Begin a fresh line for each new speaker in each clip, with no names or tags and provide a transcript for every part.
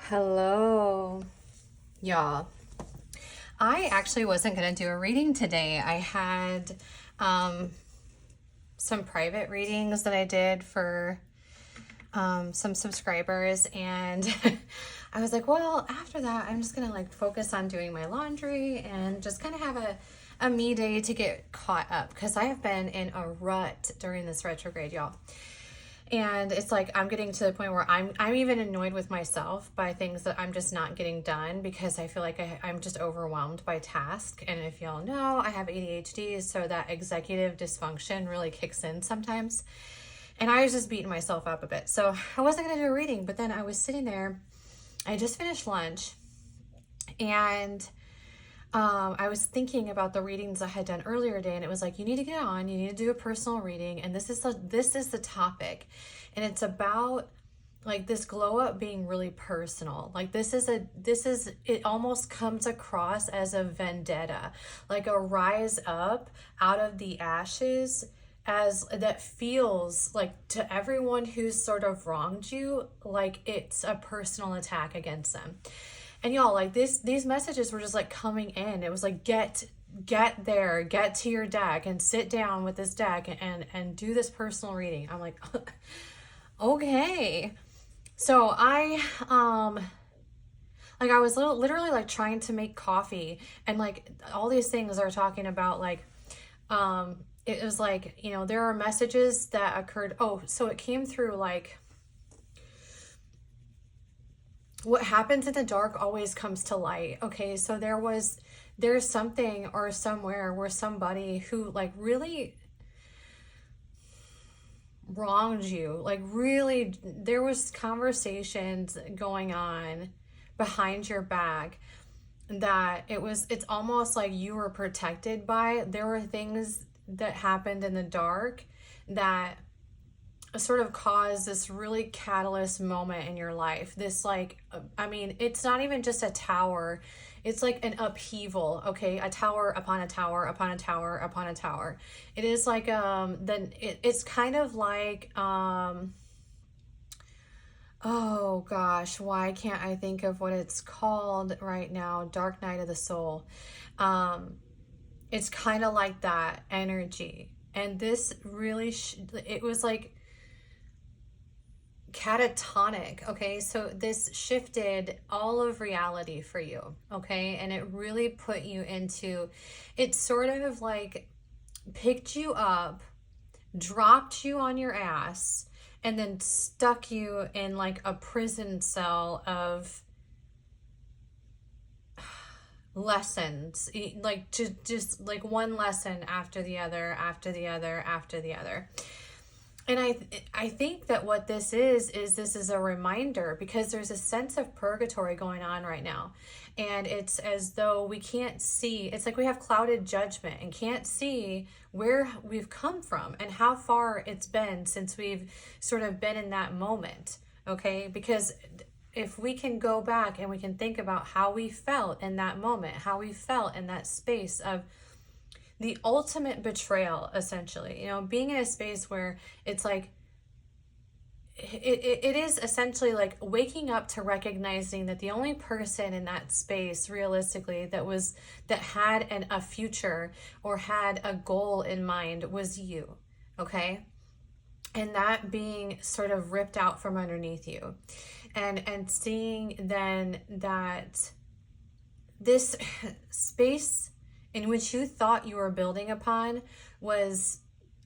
Hello, y'all. I actually wasn't going to do a reading today. I had some private readings that I did for some subscribers, and I was like, well, after that, I'm just going to like focus on doing my laundry and just kind of have a me day to get caught up, because I have been in a rut during this retrograde, y'all. And it's like I'm getting to the point where I'm even annoyed with myself by things that I'm just not getting done, because I feel like I'm just overwhelmed by task. And if y'all know, I have ADHD, so that executive dysfunction really kicks in sometimes. And I was just beating myself up a bit. So I wasn't going to do a reading, but then I was sitting there. I just finished lunch, and I was thinking about the readings I had done earlier today, and it was like, you need to get on, you need to do a personal reading, and this is the topic, and it's about like this glow up being really personal. Like it almost comes across as a vendetta, like a rise up out of the ashes, as that feels like to everyone who's sort of wronged you, like it's a personal attack against them. And y'all, like these messages were just like coming in. It was like, get there, get to your deck and sit down with this deck and do this personal reading. I'm like, okay. So I was literally like trying to make coffee, and like all these things are talking about like it was like, you know, there are messages that occurred. Oh, so it came through like, what happens in the dark always comes to light. Okay, so there's something or somewhere where somebody who like really wronged you, like really, there was conversations going on behind your back that it's almost like you were protected by. There were things that happened in the dark that sort of cause this really catalyst moment in your life. This like, I mean, it's not even just a tower. It's like an upheaval, okay? A tower upon a tower upon a tower upon a tower. It is like, it's kind of like, oh gosh, why can't I think of what it's called right now? Dark Night of the Soul. It's kind of like that energy. And this really, it was like, catatonic. Okay, so this shifted all of reality for you. Okay, and it really put you into, it sort of like picked you up, dropped you on your ass, and then stuck you in like a prison cell of lessons, like just like one lesson after the other after the other after the other. And I think that what this is this is a reminder, because there's a sense of purgatory going on right now. And it's as though we can't see, it's like we have clouded judgment and can't see where we've come from and how far it's been since we've sort of been in that moment, okay? Because if we can go back and we can think about how we felt in that moment, how we felt in that space of the ultimate betrayal, essentially, you know, being in a space where it's like, it is essentially like waking up to recognizing that the only person in that space realistically that had a future or had a goal in mind was you. Okay. And that being sort of ripped out from underneath you, and seeing then that this space in which you thought you were building upon was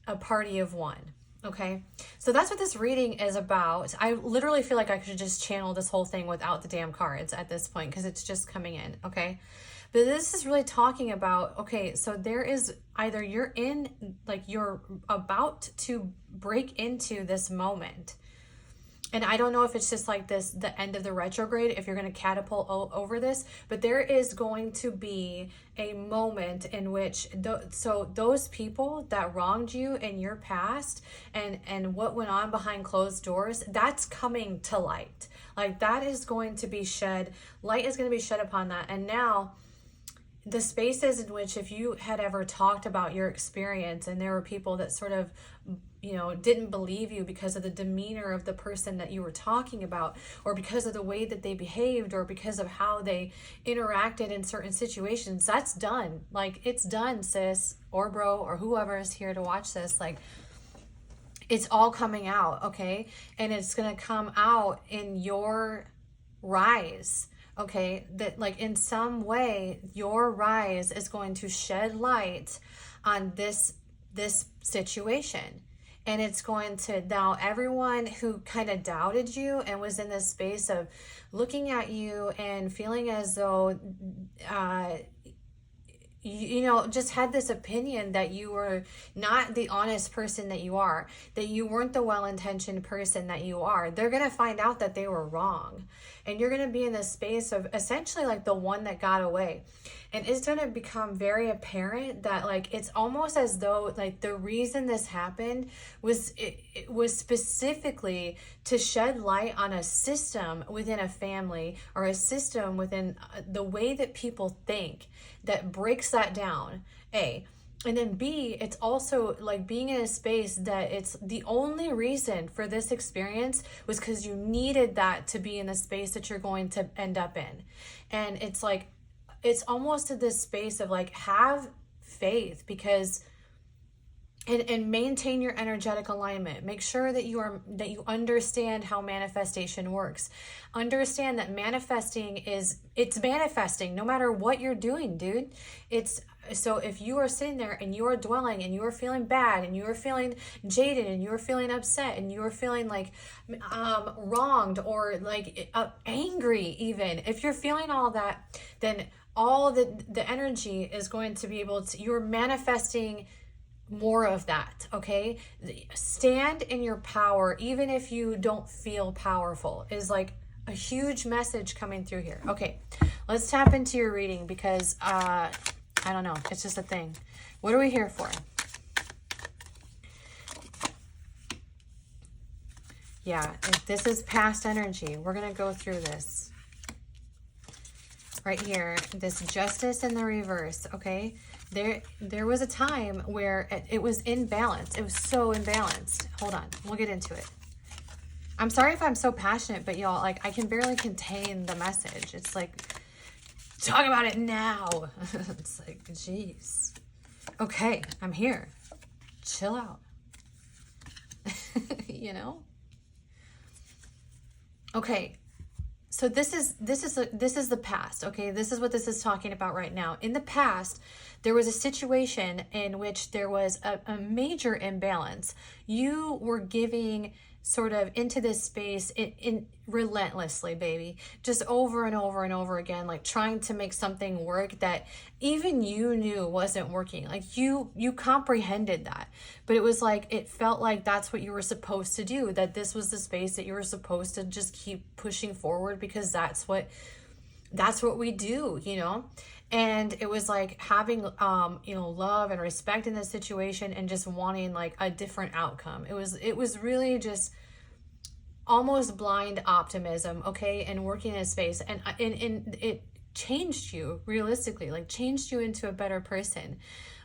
a party of one. Okay, so that's what this reading is about. I literally feel like I could just channel this whole thing without the damn cards at this point, because it's just coming in. Okay, but this is really talking about, okay, so there is either you're about to break into this moment. And I don't know if it's just like this, the end of the retrograde, if you're going to catapult over this, but there is going to be a moment in which, so those people that wronged you in your past and what went on behind closed doors, that's coming to light. Like that is going to be shed, light is going to be shed upon that. And now the spaces in which, if you had ever talked about your experience and there were people that sort of didn't believe you because of the demeanor of the person that you were talking about, or because of the way that they behaved, or because of how they interacted in certain situations. That's done. Like, it's done, sis or bro or whoever is here to watch this. Like, it's all coming out, okay? And it's going to come out in your rise, okay? That, like, in some way, your rise is going to shed light on this situation. And it's going to, now everyone who kind of doubted you and was in this space of looking at you and feeling as though, just had this opinion that you were not the honest person that you are, that you weren't the well-intentioned person that you are, they're going to find out that they were wrong. And you're going to be in this space of essentially like the one that got away. And it's going to become very apparent that, like, it's almost as though, like, the reason this happened was, it was specifically to shed light on a system within a family, or a system within the way that people think, that breaks that down, A. And then B, it's also like being in a space that it's the only reason for this experience was because you needed that to be in the space that you're going to end up in. And it's like, it's almost to this space of like, have faith, because and maintain your energetic alignment. Make sure that you understand how manifestation works. Understand that it's manifesting no matter what you're doing, dude. So if you are sitting there and you are dwelling and you are feeling bad and you are feeling jaded and you are feeling upset and you are feeling like wronged, or like angry, even if you're feeling all that, then all the energy is going to be able to, you're manifesting more of that, okay? Stand in your power, even if you don't feel powerful, is like a huge message coming through here. Okay, let's tap into your reading, because I don't know, it's just a thing. What are we here for? Yeah, if this is past energy, we're going to go through this. Right here, this justice in the reverse, okay? There was a time where it was imbalanced. It was so imbalanced. Hold on, we'll get into it. I'm sorry if I'm so passionate, but y'all, like, I can barely contain the message. It's like, talk about it now. It's like, geez. Okay, I'm here. Chill out. Okay. So this is the past, okay? This is what this is talking about right now. In the past, there was a situation in which there was a major imbalance. You were giving sort of into this space in relentlessly, baby, just over and over and over again, like trying to make something work that even you knew wasn't working. Like you comprehended that, but it was like, it felt like that's what you were supposed to do, that this was the space that you were supposed to just keep pushing forward, because that's what we do, And it was like having, love and respect in this situation, and just wanting like a different outcome. It was really just almost blind optimism, okay? And working in a space, and it changed you realistically, like changed you into a better person,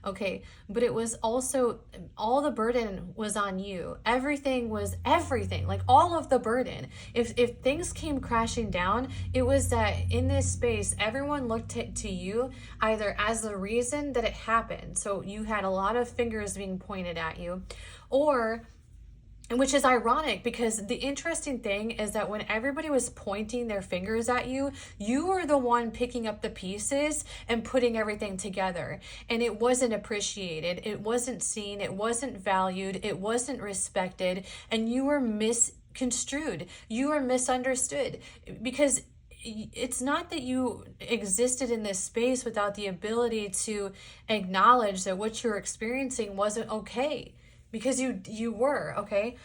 okay? But it was also, all the burden was on you. Everything, like all of the burden. If things came crashing down, it was that in this space, everyone looked to you either as the reason that it happened. So you had a lot of fingers being pointed at you, which is ironic, because the interesting thing is that when everybody was pointing their fingers at you, you were the one picking up the pieces and putting everything together. And it wasn't appreciated. It wasn't seen. It wasn't valued. It wasn't respected. And you were misconstrued. You were misunderstood, because it's not that you existed in this space without the ability to acknowledge that what you're experiencing wasn't okay. Because you were, okay?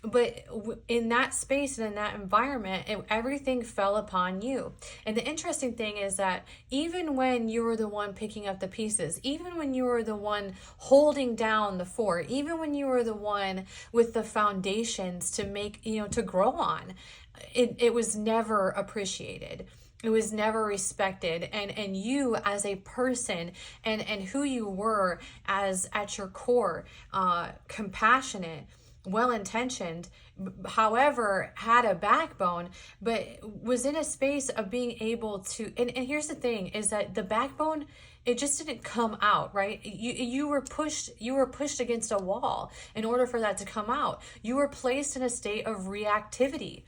But in that space and in that environment, everything fell upon you. And the interesting thing is that even when you were the one picking up the pieces, even when you were the one holding down the fort, even when you were the one with the foundations to make, to grow on, it was never appreciated. It was never respected. And you as a person and who you were as at your core, compassionate, well-intentioned, however, had a backbone, but was in a space of being able to, and here's the thing, is that the backbone, it just didn't come out, right? You were pushed against a wall in order for that to come out. You were placed in a state of reactivity.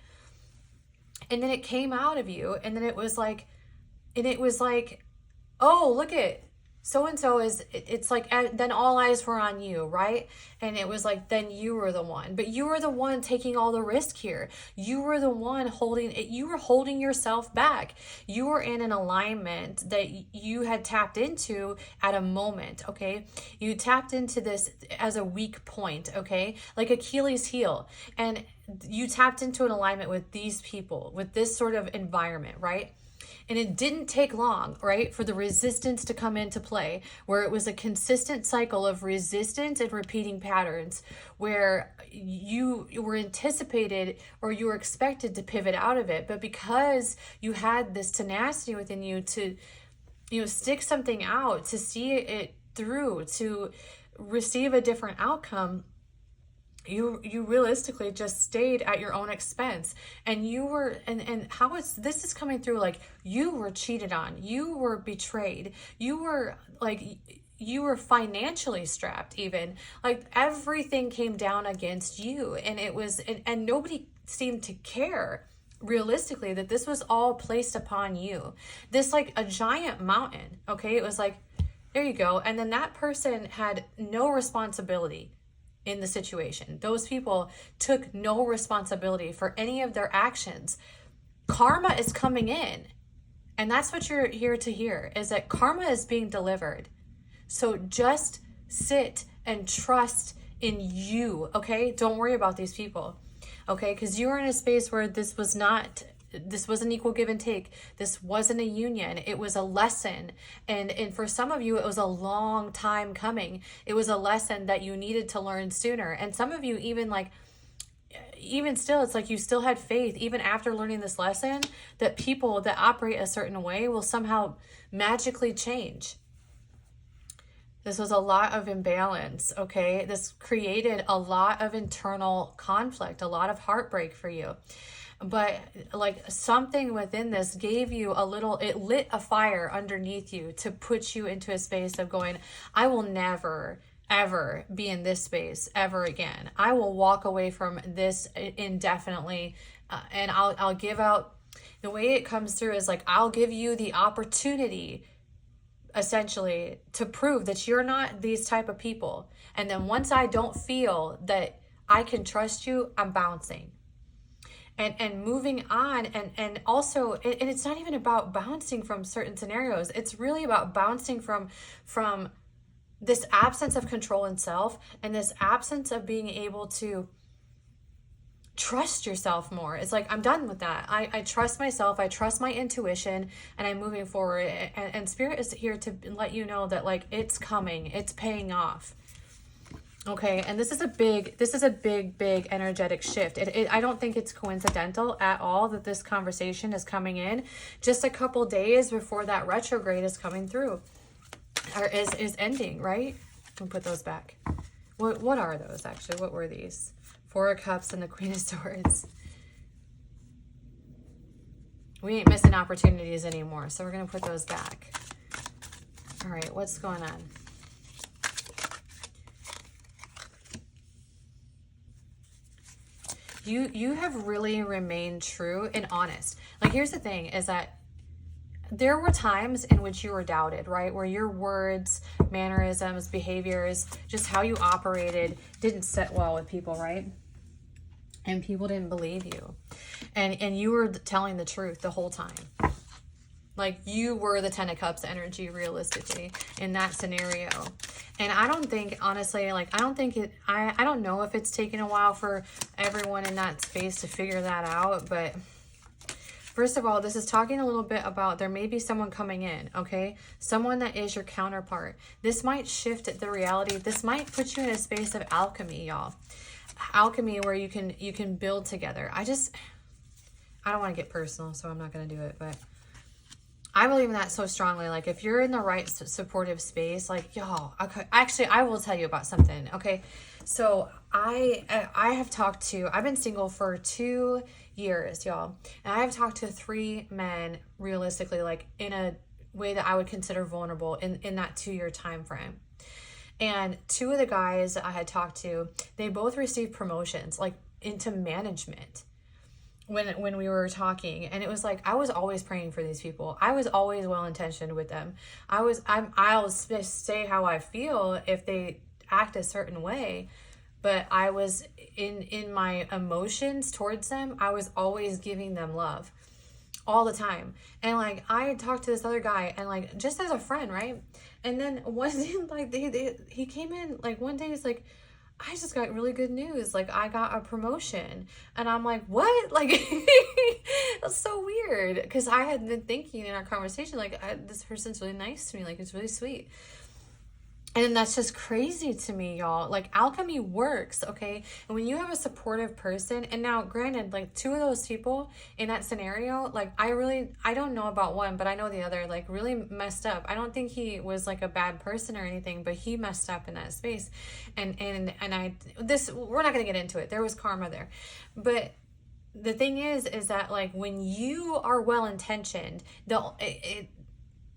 And then it came out of you, and then it was like, oh, look at so-and-so is, it's like, then all eyes were on you, right? And it was like, then you were the one, but you were the one taking all the risk here. You were the one holding it. You were holding yourself back. You were in an alignment that you had tapped into at a moment, okay? You tapped into this as a weak point, okay? Like Achilles' heel. And you tapped into an alignment with these people, with this sort of environment, right? And it didn't take long, right, for the resistance to come into play, where it was a consistent cycle of resistance and repeating patterns, where you were anticipated or you were expected to pivot out of it. But because you had this tenacity within you to, stick something out, to see it through, to receive a different outcome, you realistically just stayed at your own expense. And you were, and how is this is coming through, like you were cheated on, you were betrayed, you were financially strapped, even like everything came down against you. And it was, and nobody seemed to care realistically that this was all placed upon you, this like a giant mountain. Okay, it was like, there you go. And then that person had no responsibility in the situation. Those people took no responsibility for any of their actions. Karma is coming in. And that's what you're here to hear, is that karma is being delivered. So just sit and trust in you, okay? Don't worry about these people, okay? Because you were in a space where this wasn't equal give and take. This wasn't a union. It was a lesson. And for some of you, it was a long time coming. It was a lesson that you needed to learn sooner. And some of you even still, it's like you still had faith, even after learning this lesson, that people that operate a certain way will somehow magically change. This was a lot of imbalance, okay? This created a lot of internal conflict, a lot of heartbreak for you. But like something within this gave you it lit a fire underneath you to put you into a space of going, I will never, ever be in this space ever again. I will walk away from this indefinitely. And I'll give out, the way it comes through is like, I'll give you the opportunity essentially to prove that you're not these type of people. And then once I don't feel that I can trust you, I'm bouncing. And moving on, and also, and it's not even about bouncing from certain scenarios. It's really about bouncing from this absence of control in self, and this absence of being able to trust yourself more. It's like, I'm done with that. I trust myself, I trust my intuition, and I'm moving forward. And Spirit is here to let you know that like it's coming, it's paying off. Okay, and this is a big energetic shift. I don't think it's coincidental at all that this conversation is coming in just a couple days before that retrograde is coming through, or is ending, right? I'll put those back. What are those actually? What were these? Four of Cups and the Queen of Swords. We ain't missing opportunities anymore, so we're gonna put those back. All right, what's going on? You have really remained true and honest. Like, here's the thing, is that there were times in which you were doubted, right? Where your words, mannerisms, behaviors, just how you operated didn't sit well with people, right? And people didn't believe you. And you were telling the truth the whole time. Like, you were the Ten of Cups energy realistically in that scenario. And I don't think, honestly, like, I don't know if it's taken a while for everyone in that space to figure that out. But first of all, this is talking a little bit about there may be someone coming in, okay? Someone that is your counterpart. This might shift the reality. This might put you in a space of alchemy, y'all. Alchemy where you can build together. I don't want to get personal, so I'm not going to do it, but I believe in that so strongly. Like, if you're in the right supportive space, like, y'all, okay, actually, I will tell you about something. Okay. So I have talked to, I've been single for 2 years, y'all. And I have talked to 3 men realistically, like in a way that I would consider vulnerable in that 2-year time frame. And 2 of the guys that I had talked to, they both received promotions, like into management when we were talking. And it was like, I was always praying for these people. I was always well-intentioned with them. I'll say how I feel if they act a certain way, but I was in my emotions towards them, I was always giving them love all the time. And like, I talked to this other guy, and like, just as a friend, right? And then one day, like, he came in, like, one day, he's like, I just got really good news. Like, I got a promotion. And I'm like, what? Like, that's so weird. Because I had been thinking in our conversation, like, this person's really nice to me. Like, it's really sweet. And that's just crazy to me, y'all. Like, alchemy works, okay? And when you have a supportive person, and now granted, like 2 of those people in that scenario, like I don't know about one, but I know the other, like, really messed up. I don't think he was like a bad person or anything, but he messed up in that space. And we're not gonna get into it. There was karma there. But the thing is that like, when you are well-intentioned,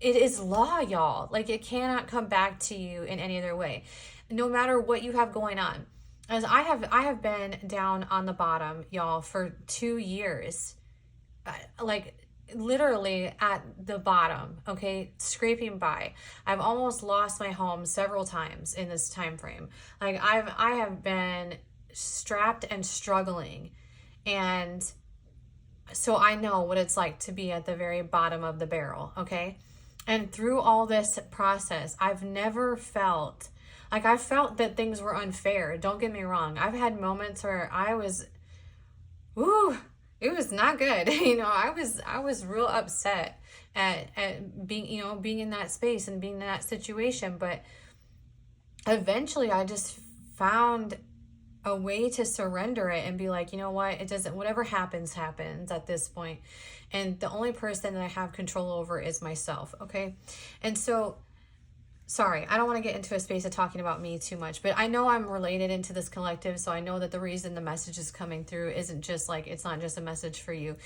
it is law, y'all. Like, it cannot come back to you in any other way, no matter what you have going on. As I have been down on the bottom, y'all, for 2 years, like literally at the bottom, okay, scraping by. I've almost lost my home several times in this time frame. Like, I have been strapped and struggling, and so I know what it's like to be at the very bottom of the barrel, okay? And through all this process, I've never felt, like, I felt that things were unfair. Don't get me wrong. I've had moments where I was, it was not good. You know, I was real upset at being in that space and being in that situation. But eventually I just found a way to surrender it and be like, you know what, it doesn't, whatever happens at this point. And the only person that I have control over is myself. Okay. And so, sorry, I don't want to get into a space of talking about me too much, but I know I'm related into this collective. So I know that the reason the message is coming through isn't just like, it's not just a message for you.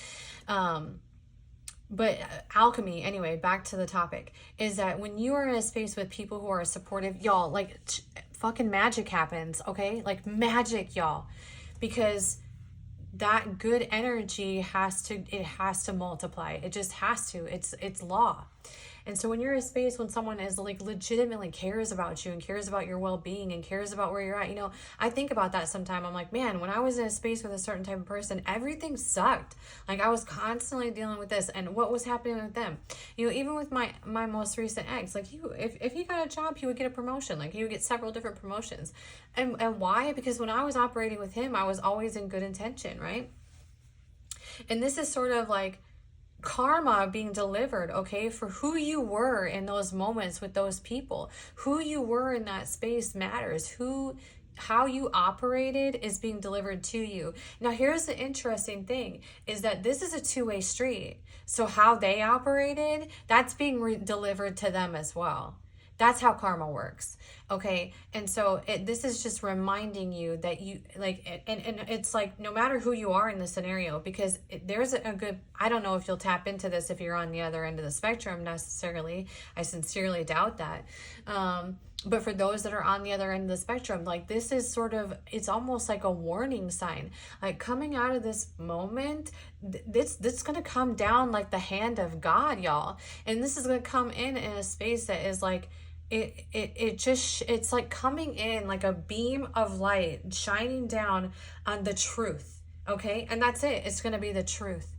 But alchemy, anyway, back to the topic, is that when you are in a space with people who are supportive, y'all, like, fucking magic happens, okay? Like, magic, y'all. Because that good energy has to multiply. It just has to. It's law. And so when you're in a space when someone is like legitimately cares about you and cares about your well-being and cares about where you're at, you know, I think about that sometime. I'm like, man, when I was in a space with a certain type of person, everything sucked. Like, I was constantly dealing with this, and what was happening with them. You know, even with my most recent ex, like, if he got a job, he would get a promotion. Like, he would get several different promotions. And why? Because when I was operating with him, I was always in good intention, right? And this is sort of like karma being delivered, okay, for who you were in those moments with those people. Who you were in that space matters. How you operated is being delivered to you. Now, here's the interesting thing, is that this is a two-way street. So how they operated, that's being delivered to them as well. That's how karma works. Okay. And so this is just reminding you that you like, and it's like, no matter who you are in the scenario, because there's a good, I don't know if you'll tap into this if you're on the other end of the spectrum necessarily. I sincerely doubt that. But for those that are on the other end of the spectrum, like, this is sort of, it's almost like a warning sign. Like, coming out of this moment, this going to come down like the hand of God, y'all. And this is going to come in a space that is like, it's like coming in like a beam of light shining down on the truth. Okay. And that's it. It's going to be the truth.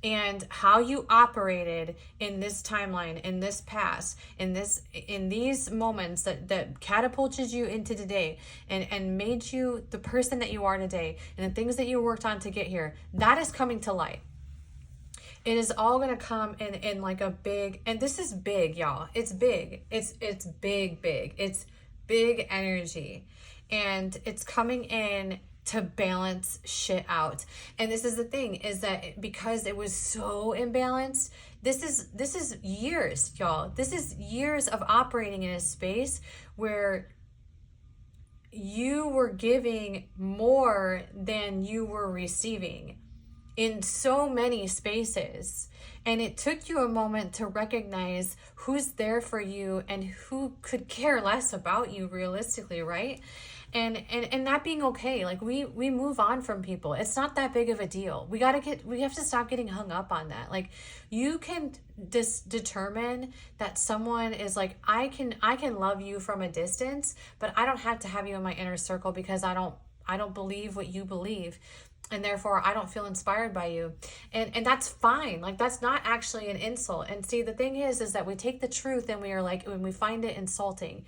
And how you operated in this timeline, in this past, in these moments that catapulted you into today and made you the person that you are today, and the things that you worked on to get here, that is coming to light. It is all going to come in like a big, and this is big, y'all. It's big. It's big. It's big energy. And it's coming in to balance shit out. And this is the thing, is that because it was so imbalanced, this is years, y'all. This is years of operating in a space where you were giving more than you were receiving in so many spaces. And it took you a moment to recognize who's there for you and who could care less about you realistically, right? And that being okay. Like we move on from people. It's not that big of a deal. We have to stop getting hung up on that. Like you can determine that someone is like, I can love you from a distance, but I don't have to have you in my inner circle because I don't believe what you believe. And therefore I don't feel inspired by you. And that's fine. Like that's not actually an insult. And see, the thing is that we take the truth and we are like, when we find it insulting.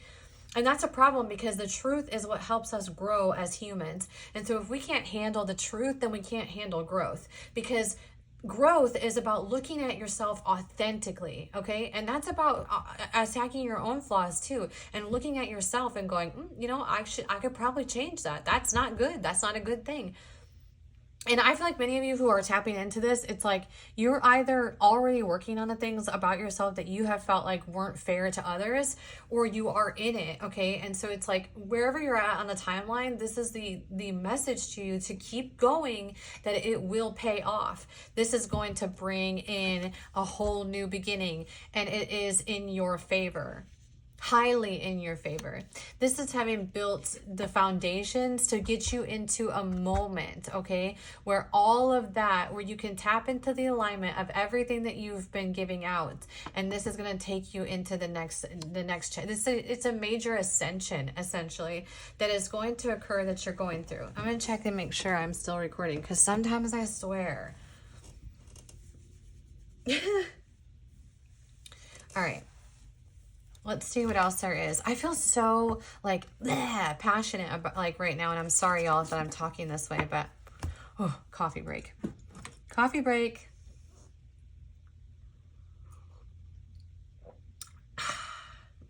And that's a problem because the truth is what helps us grow as humans. And so if we can't handle the truth, then we can't handle growth, because growth is about looking at yourself authentically, okay? And that's about attacking your own flaws too, and looking at yourself and going, I could probably change that. That's not good. That's not a good thing. And I feel like many of you who are tapping into this, it's like you're either already working on the things about yourself that you have felt like weren't fair to others, or you are in it, okay? And so it's like wherever you're at on the timeline, this is the message to you to keep going, that it will pay off. This is going to bring in a whole new beginning, and it is in your favor. Highly in your favor. This is having built the foundations to get you into a moment, okay, where all of that, where you can tap into the alignment of everything that you've been giving out, and this is going to take you into the next it's a major ascension essentially that is going to occur, that you're going through. I'm going to check and make sure I'm still recording, because sometimes I swear. All right. Let's see what else there is. I feel so like passionate about like right now, and I'm sorry y'all that I'm talking this way, but coffee break. Coffee break.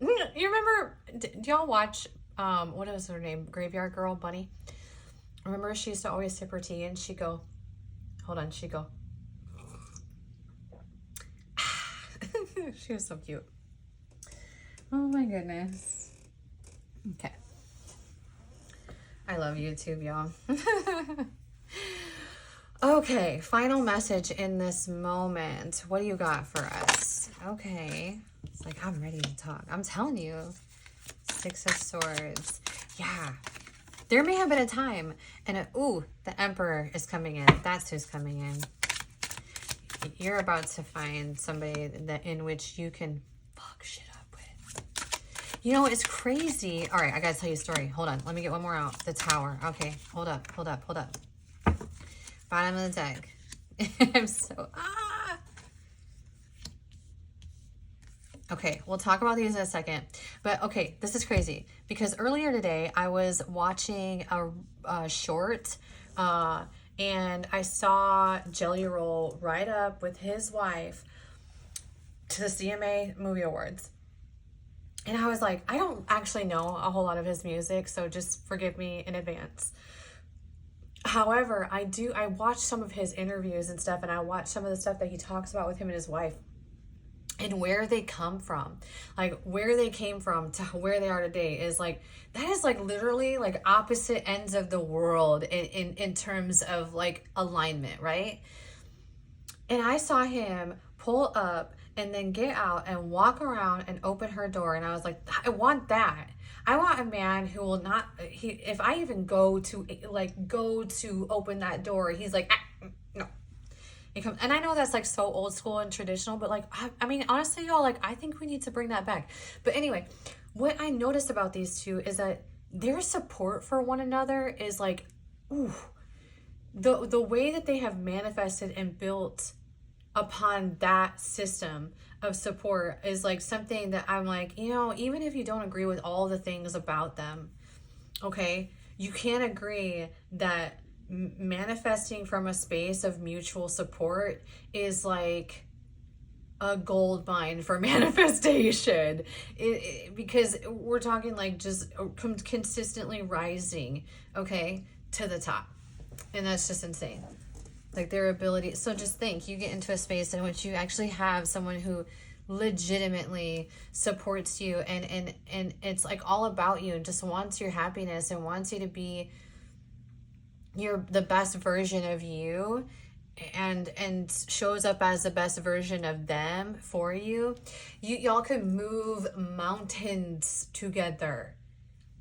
You remember, do y'all watch what was her name? Graveyard Girl, Bunny? Remember she used to always sip her tea and she'd go, hold on, she'd go. She was so cute. Oh my goodness. Okay. I love YouTube, y'all. Okay, final message in this moment. What do you got for us? Okay. It's like, I'm ready to talk. I'm telling you. Six of Swords. Yeah. There may have been a time, and the Emperor is coming in. That's who's coming in. You're about to find somebody that in which you can fuck shit up. You know, it's crazy. All right, I gotta tell you a story. Hold on. Let me get one more out. The Tower. Okay, hold up. Bottom of the deck. I'm so... Okay, we'll talk about these in a second. But, okay, this is crazy. Because earlier today, I was watching a short, and I saw Jelly Roll ride up with his wife to the CMA Movie Awards. And I was like, I don't actually know a whole lot of his music, so just forgive me in advance. However, I watch some of his interviews and stuff, and I watch some of the stuff that he talks about with him and his wife, and where they come from. Like, where they came from to where they are today is like, that is like literally like opposite ends of the world in terms of like alignment, right? And I saw him pull up and then get out and walk around and open her door. And I was like, I want that. I want a man who will not, if I even go to open that door, he's like, no. He comes, and I know that's like so old school and traditional, but like, I mean, honestly, y'all, like, I think we need to bring that back. But anyway, what I noticed about these two is that their support for one another is like, the way that they have manifested and built upon that system of support is like something that I'm like, even if you don't agree with all the things about them, okay, you can agree that manifesting from a space of mutual support is like a gold mine for manifestation. Because we're talking like just consistently rising, okay? to the top. And that's just insane. Like their ability. So just think, you get into a space in which you actually have someone who legitimately supports you and it's like all about you and just wants your happiness and wants you to be the best version of you, and shows up as the best version of them for you. Y'all could move mountains together.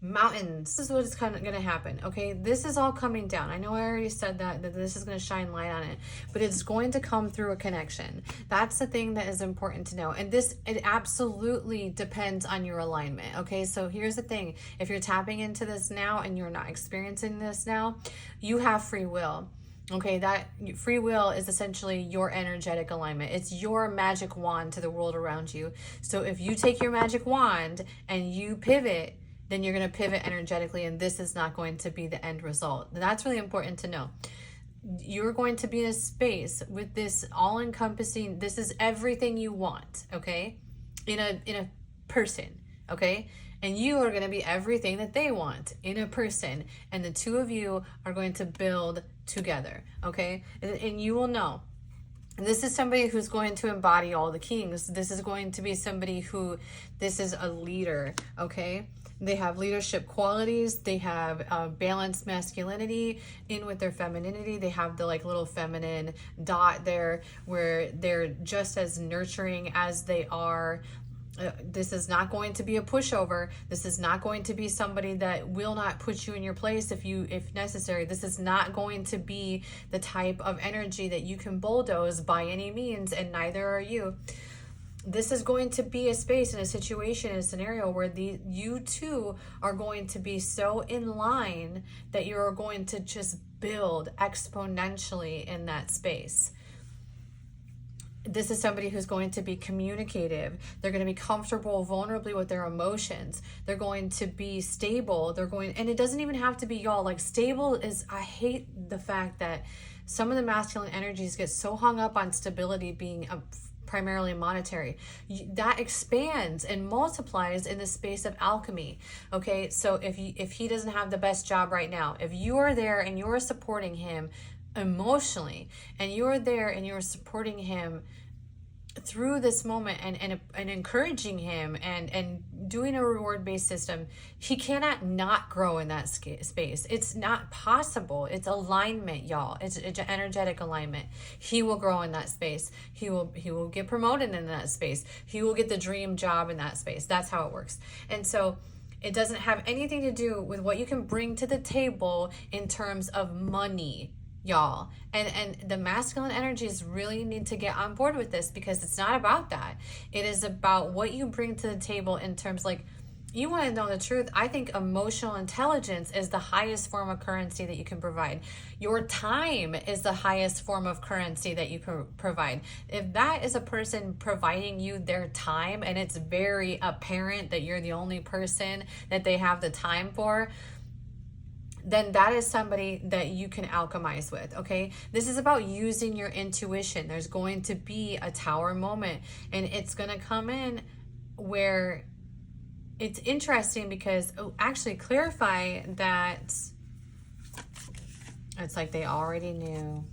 Mountains. This is what is kind of going to happen. Okay, this is all coming down. I know I already said that this is going to shine light on it, but it's going to come through a connection. That's the thing that is important to know. And it absolutely depends on your alignment. Okay, so here's the thing. If you're tapping into this now and you're not experiencing this now, you have free will. Okay, that free will is essentially your energetic alignment. It's your magic wand to the world around you. So if you take your magic wand and you pivot, then you're going to pivot energetically, and this is not going to be the end result. That's really important to know. You're going to be in a space with this all-encompassing, this is everything you want, okay? In a person, okay? And you are going to be everything that they want in a person, and the two of you are going to build together, okay? And you will know. This is somebody who's going to embody all the kings. This is going to be somebody this is a leader, okay? They have leadership qualities. They have balanced masculinity in with their femininity. They have the like little feminine dot there where they're just as nurturing as they are. This is not going to be a pushover. This is not going to be somebody that will not put you in your place if necessary. This is not going to be the type of energy that you can bulldoze by any means, and neither are you. This is going to be a space and a situation and a scenario where you two are going to be so in line that you're going to just build exponentially in that space. This is somebody who's going to be communicative. They're going to be comfortable vulnerably with their emotions. They're going to be stable. And it doesn't even have to be y'all. Like stable is, I hate the fact that some of the masculine energies get so hung up on stability being primarily monetary. That expands and multiplies in the space of alchemy. Okay, so if he doesn't have the best job right now, if you are there and you're supporting him emotionally, and you're there and you're supporting him through this moment and encouraging him and doing a reward-based system, he cannot not grow in that space. It's not possible. It's alignment, y'all. It's energetic alignment. He will grow in that space. He will get promoted in that space. He will get the dream job in that space. That's how it works. And so it doesn't have anything to do with what you can bring to the table in terms of money, y'all. And the masculine energies really need to get on board with this, because it's not about that. It is about what you bring to the table in terms, like, you want to know the truth. I think emotional intelligence is the highest form of currency that you can provide. Your time is the highest form of currency that you provide. If that is a person providing you their time, and it's very apparent that you're the only person that they have the time for, then that is somebody that you can alchemize with, okay? This is about using your intuition. There's going to be a tower moment, and it's going to come in where it's interesting because, actually clarify that it's like they already knew.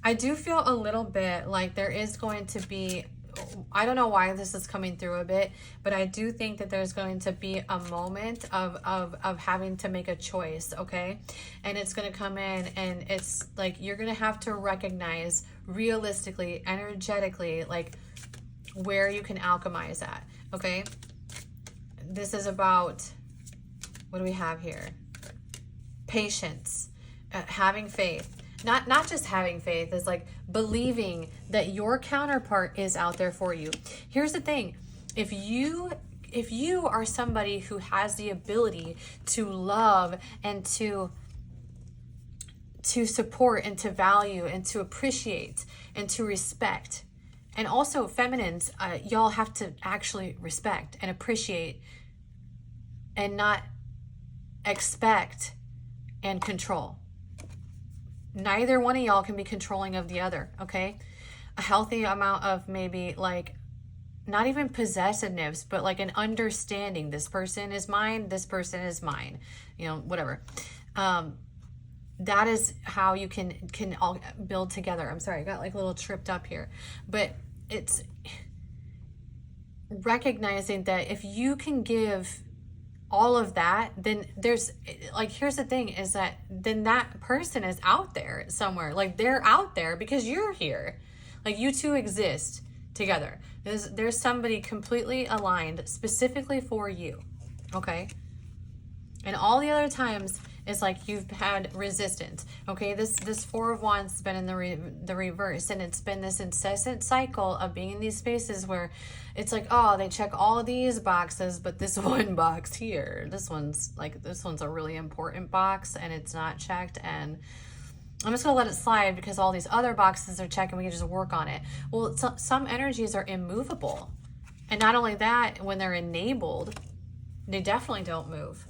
I do feel a little bit like there is going to be, I don't know why this is coming through a bit, but I do think that there's going to be a moment of having to make a choice, okay? And it's going to come in, and it's like you're going to have to recognize realistically, energetically, like where you can alchemize at, okay? This is about, what do we have here? Patience, having faith. Not just having faith, is like believing that your counterpart is out there for you. Here's the thing. If you are somebody who has the ability to love and to support and to value and to appreciate and to respect, and also feminines, y'all have to actually respect and appreciate and not expect and control. Neither one of y'all can be controlling of the other, okay? A healthy amount of maybe like not even possessiveness, but like an understanding. This person is mine. This person is mine. You know, whatever. That is how you can all build together. I'm sorry, I got like a little tripped up here, but it's recognizing that if you can give all of that, then there's like, here's the thing is that then that person is out there somewhere. Like they're out there because you're here. Like you two exist together. There's somebody completely aligned specifically for you. Okay. And all the other times it's like you've had resistance. Okay, this Four of Wands has been in the reverse, and it's been this incessant cycle of being in these spaces where it's like, oh, they check all of these boxes, but this one box here, this one's a really important box, and it's not checked, and I'm just gonna let it slide because all these other boxes are checked, and we can just work on it. Well, some energies are immovable, and not only that, when they're enabled, they definitely don't move.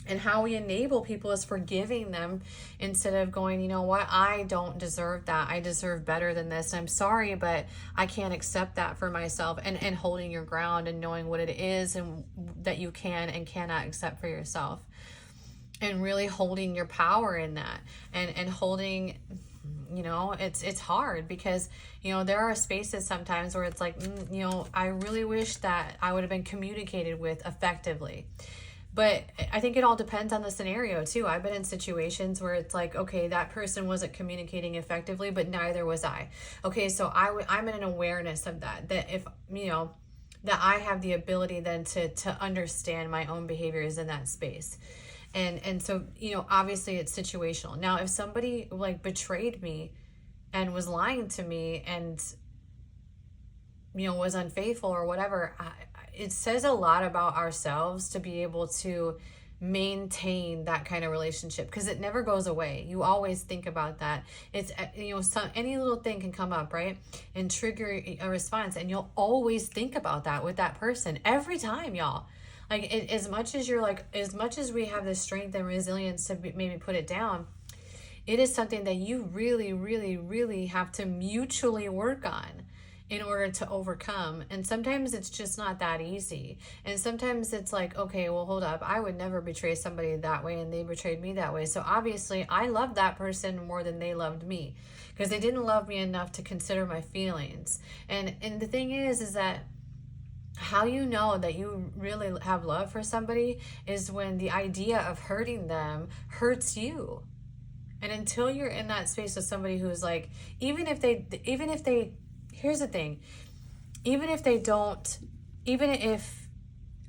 And how we enable people is forgiving them instead of going, you know what, I don't deserve that. I deserve better than this. I'm sorry, but I can't accept that for myself. And holding your ground and knowing what it is and that you can and cannot accept for yourself. And really holding your power in that. And holding, you know, it's hard because, you know, there are spaces sometimes where it's like, you know, I really wish that I would have been communicated with effectively. But I think it all depends on the scenario too. I've been in situations where it's like, okay, that person wasn't communicating effectively, but neither was I. Okay, so I'm in an awareness of that if, you know, that I have the ability then to understand my own behaviors in that space. And so, you know, obviously it's situational. Now, if somebody like betrayed me and was lying to me and, you know, was unfaithful or whatever, it says a lot about ourselves to be able to maintain that kind of relationship because it never goes away. You always think about that. It's, you know, any little thing can come up, right? And trigger a response. And you'll always think about that with that person every time, y'all. Like as much as we have the strength and resilience to maybe put it down, it is something that you really, really, really have to mutually work on in order to overcome. And sometimes it's just not that easy. And sometimes it's like, okay, well, hold up. I would never betray somebody that way, and they betrayed me that way. So obviously I loved that person more than they loved me because they didn't love me enough to consider my feelings. And the thing is that how you know that you really have love for somebody is when the idea of hurting them hurts you. And until you're in that space with somebody who's like, even if here's the thing, even if,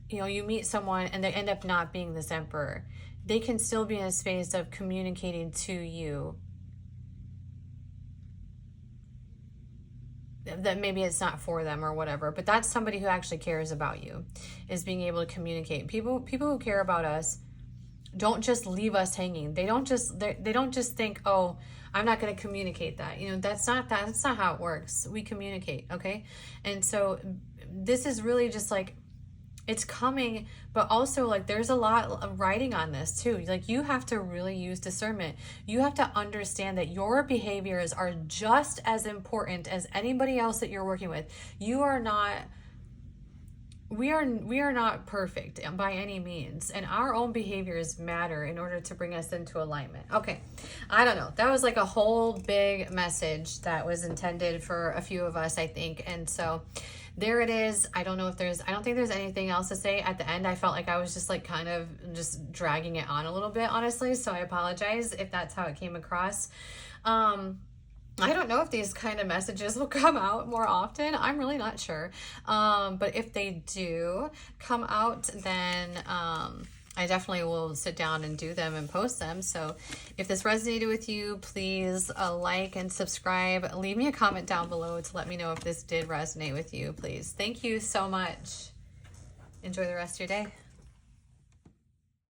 you know, you meet someone and they end up not being this emperor, they can still be in a space of communicating to you that maybe it's not for them or whatever, but that's somebody who actually cares about you, is being able to communicate. People who care about us don't just leave us hanging. They don't just think, oh, I'm not going to communicate that. You know, that's not how it works. We communicate, okay? And so this is really just like, it's coming, but also like there's a lot of writing on this too. Like you have to really use discernment. You have to understand that your behaviors are just as important as anybody else that you're working with. We are not perfect by any means, and our own behaviors matter in order to bring us into alignment. Okay, I don't know. That was like a whole big message that was intended for a few of us, I think. And so there it is. I don't think there's anything else to say at the end. I felt like I was just like kind of just dragging it on a little bit, honestly. So I apologize if that's how it came across. I don't know if these kind of messages will come out more often. I'm really not sure. But if they do come out, then I definitely will sit down and do them and post them. So if this resonated with you, please like and subscribe. Leave me a comment down below to let me know if this did resonate with you, please. Thank you so much. Enjoy the rest of your day.